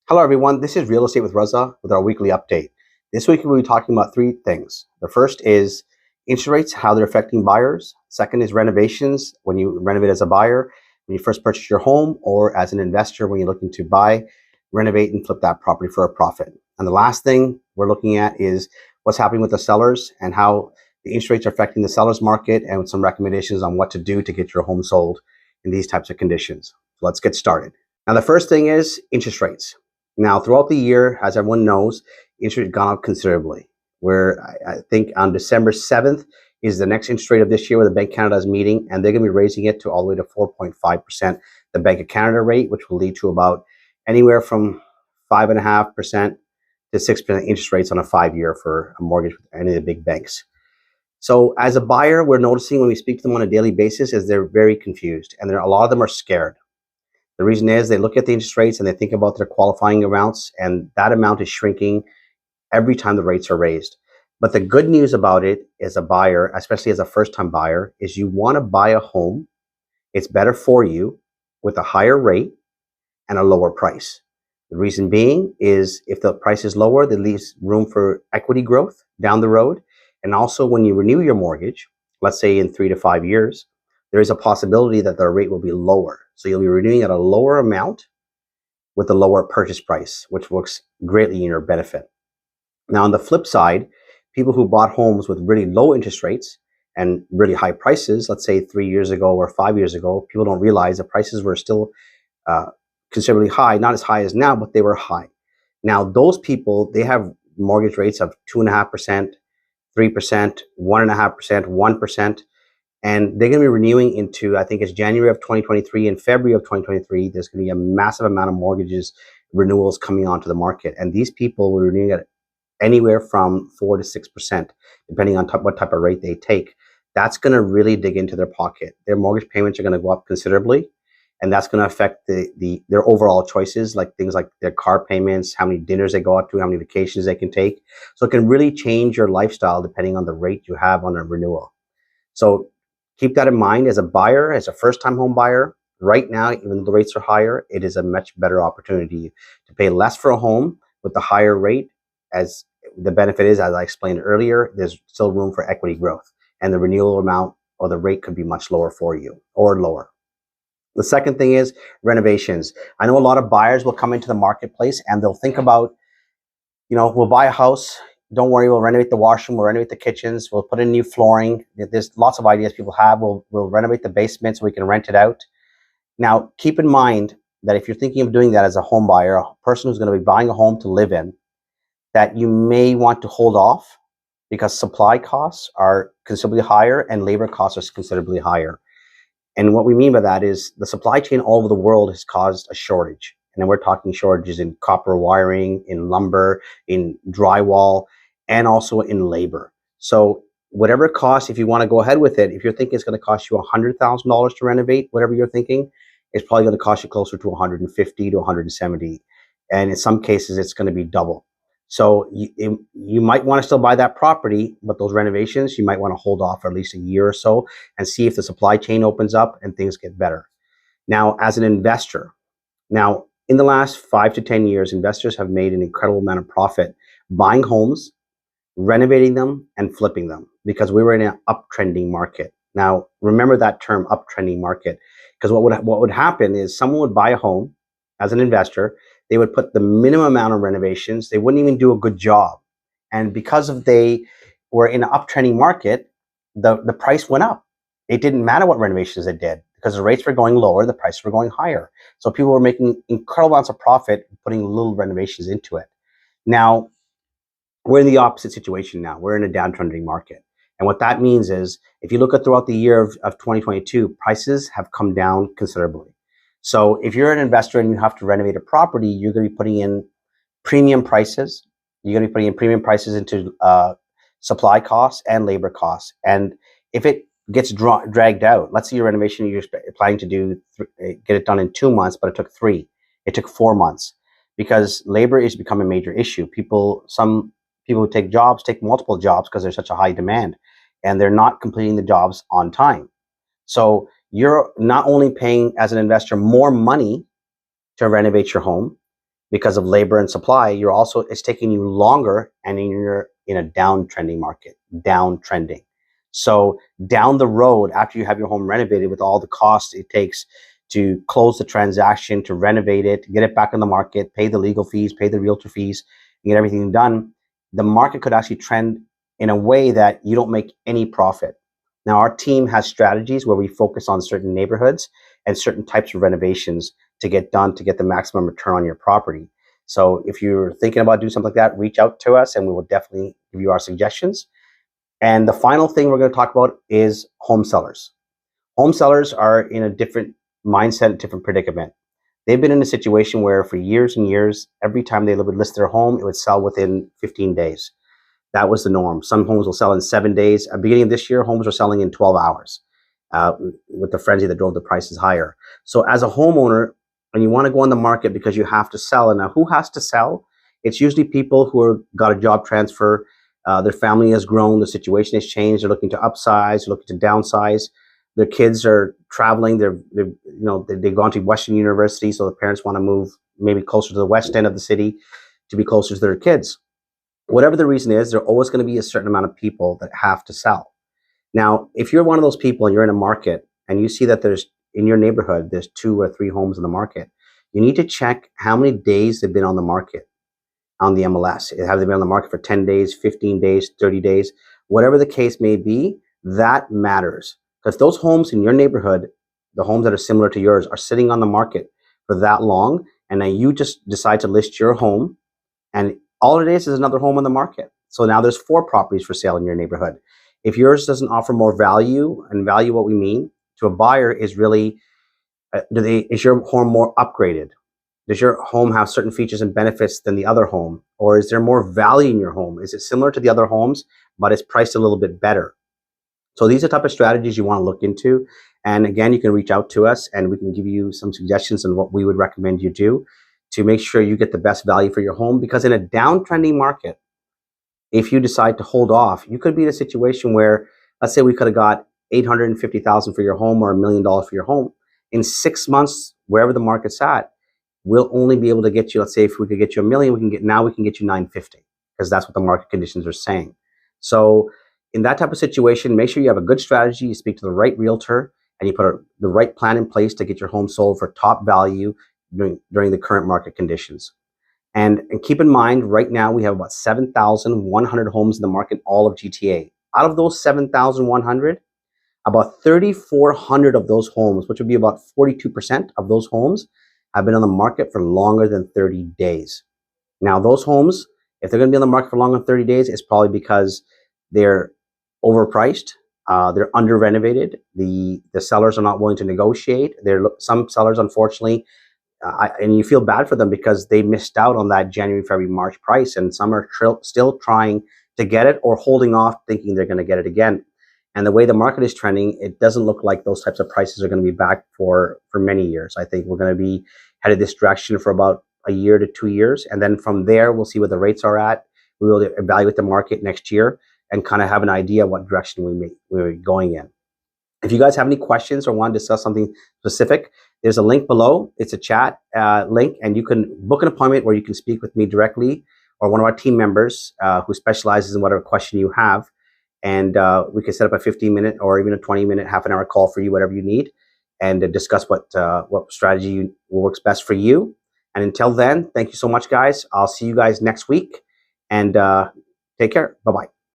Hello, everyone. This is Real Estate with Raza with our weekly update. This week, we'll be talking about three things. The first is interest rates, how they're affecting buyers. Second is renovations, when you renovate as a buyer, when you first purchase your home, or as an investor, when you're looking to buy, renovate, and flip that property for a profit. And the last thing we're looking at is what's happening with the sellers and how the interest rates are affecting the seller's market, and with some recommendations on what to do to get your home sold in these types of conditions. So let's get started. Now, the first thing is interest rates. Now, throughout the year, as everyone knows, interest rates gone up considerably. Where I think on December 7th is the next interest rate of this year where the Bank of Canada is meeting, and they're going to be raising it to all the way to 4.5%, the Bank of Canada rate, which will lead to about anywhere from 5.5% to 6% interest rates on a 5-year for a mortgage with any of the big banks. So as a buyer, we're noticing when we speak to them on a daily basis is they're very confused, and a lot of them are scared. The reason is they look at the interest rates and they think about their qualifying amounts, and that amount is shrinking every time the rates are raised. But the good news about it as a buyer, especially as a first-time buyer, is you want to buy a home. It's better for you with a higher rate and a lower price. The reason being is if the price is lower, that leaves room for equity growth down the road. And also when you renew your mortgage, let's say in 3 to 5 years, there is a possibility that the rate will be lower. So you'll be renewing at a lower amount with a lower purchase price, which works greatly in your benefit. Now, on the flip side, people who bought homes with really low interest rates and really high prices, let's say 3 years ago or 5 years ago, people don't realize the prices were still considerably high, not as high as now, but they were high. Now, those people, they have mortgage rates of 2.5%, 3%, 1.5%, 1%. And they're going to be renewing into, I think it's January of 2023 and February of 2023. There's going to be a massive amount of mortgages renewals coming onto the market. And these people will renew at anywhere from 4 to 6%, depending on what type of rate they take. That's going to really dig into their pocket. Their mortgage payments are going to go up considerably. And that's going to affect their overall choices, like things like their car payments, how many dinners they go out to, how many vacations they can take. So it can really change your lifestyle depending on the rate you have on a renewal. So keep that in mind as a buyer, as a first-time home buyer. Right now, even though the rates are higher, it is a much better opportunity to pay less for a home with the higher rate. As the benefit is, as I explained earlier, there's still room for equity growth, and the renewal amount or the rate could be much lower for you or lower. The second thing is renovations. I know a lot of buyers will come into the marketplace and they'll think about, we'll buy a house. Don't worry, we'll renovate the washroom, we'll renovate the kitchens, we'll put in new flooring. There's lots of ideas people have. We'll renovate the basement so we can rent it out. Now, keep in mind that if you're thinking of doing that as a home buyer, a person who's going to be buying a home to live in, that you may want to hold off because supply costs are considerably higher and labor costs are considerably higher. And what we mean by that is the supply chain all over the world has caused a shortage. And then we're talking shortages in copper wiring, in lumber, in drywall, and also in labor. So whatever it costs, if you want to go ahead with it, if you're thinking it's going to cost you $100,000 to renovate, whatever you're thinking, it's probably going to cost you closer to $150 to $170. And in some cases, it's going to be double. So you might want to still buy that property, but those renovations, you might want to hold off for at least a year or so and see if the supply chain opens up and things get better. Now, as an investor, in the last 5 to 10 years, investors have made an incredible amount of profit buying homes, renovating them, and flipping them because we were in an uptrending market. Now, remember that term, uptrending market, because what would happen is someone would buy a home as an investor. They would put the minimum amount of renovations. They wouldn't even do a good job. And because they were in an uptrending market, the price went up. It didn't matter what renovations they did because the rates were going lower, the prices were going higher. So people were making incredible amounts of profit putting little renovations into it. Now, we're in the opposite situation now. We're in a downtrending market. And what that means is if you look at throughout the year of 2022, prices have come down considerably. So if you're an investor and you have to renovate a property, you're going to be putting in premium prices. You're going to be putting in premium prices into supply costs and labor costs. And if it gets dragged out, let's say your renovation you're planning to do, get it done in 2 months, but it took 3. It took 4 months because labor is becoming a major issue. Some people who take multiple jobs because there's such a high demand and they're not completing the jobs on time. So you're not only paying as an investor more money to renovate your home, because of labor and supply, it's taking you longer, and you're in a downtrending market, downtrending. So down the road, after you have your home renovated, with all the costs it takes to close the transaction, to renovate it, get it back on the market, pay the legal fees, pay the realtor fees, and get everything done, the market could actually trend in a way that you don't make any profit. Now, our team has strategies where we focus on certain neighborhoods and certain types of renovations to get done to get the maximum return on your property. So if you're thinking about doing something like that, reach out to us and we will definitely give you our suggestions. And the final thing we're going to talk about is home sellers. Home sellers are in a different mindset, different predicament. They've been in a situation where for years and years, every time they would list their home, it would sell within 15 days. That was the norm. Some homes will sell in 7 days. At the beginning of this year, homes were selling in 12 hours with the frenzy that drove the prices higher. So as a homeowner, and you want to go on the market because you have to sell, and now who has to sell? It's usually people who are got a job transfer, their family has grown, the situation has changed, they're looking to upsize, they're looking to downsize, their kids are traveling, they've gone to Western University, so the parents want to move maybe closer to the west end of the city to be closer to their kids. Whatever the reason is, there are always going to be a certain amount of people that have to sell. Now, if you're one of those people and you're in a market and you see that there's in your neighborhood, there's 2 or 3 homes in the market, you need to check how many days they've been on the market on the MLS. Have they been on the market for 10 days, 15 days, 30 days? Whatever the case may be, that matters. Because those homes in your neighborhood, the homes that are similar to yours, are sitting on the market for that long, and then you just decide to list your home, and all it is another home on the market. So now there's 4 properties for sale in your neighborhood. If yours doesn't offer more value, and value, what we mean to a buyer is really, is your home more upgraded? Does your home have certain features and benefits than the other home? Or is there more value in your home? Is it similar to the other homes, but it's priced a little bit better? So these are the type of strategies you want to look into. And again, you can reach out to us and we can give you some suggestions on what we would recommend you do to make sure you get the best value for your home. Because in a downtrending market, if you decide to hold off, you could be in a situation where, let's say we could have got $850,000 for your home or $1 million for your home. In 6 months, wherever the market's at, we'll only be able to get you, let's say if we could get you $1 million, we can get you $950, because that's what the market conditions are saying. So in that type of situation, make sure you have a good strategy, you speak to the right realtor, and you put the right plan in place to get your home sold for top value during the current market conditions. And keep in mind, right now we have about 7,100 homes in the market, all of GTA. Out of those 7,100, about 3,400 of those homes, which would be about 42% of those homes, have been on the market for longer than 30 days. Now, those homes, if they're going to be on the market for longer than 30 days, it's probably because they're overpriced, they're under-renovated, the sellers are not willing to negotiate. Some sellers, unfortunately, and you feel bad for them because they missed out on that January, February, March price, and some are still trying to get it or holding off thinking they're going to get it again. And the way the market is trending, it doesn't look like those types of prices are going to be back for many years. I think we're going to be headed this direction for about a year to 2 years. And then from there, we'll see where the rates are at. We will evaluate the market next year and kind of have an idea what direction we're going in. If you guys have any questions or want to discuss something specific, there's a link below. It's a chat link, and you can book an appointment where you can speak with me directly or one of our team members who specializes in whatever question you have. And we can set up a 15-minute or even a 20-minute, half-an-hour call for you, whatever you need, and discuss what strategy works best for you. And until then, thank you so much, guys. I'll see you guys next week, and take care. Bye-bye.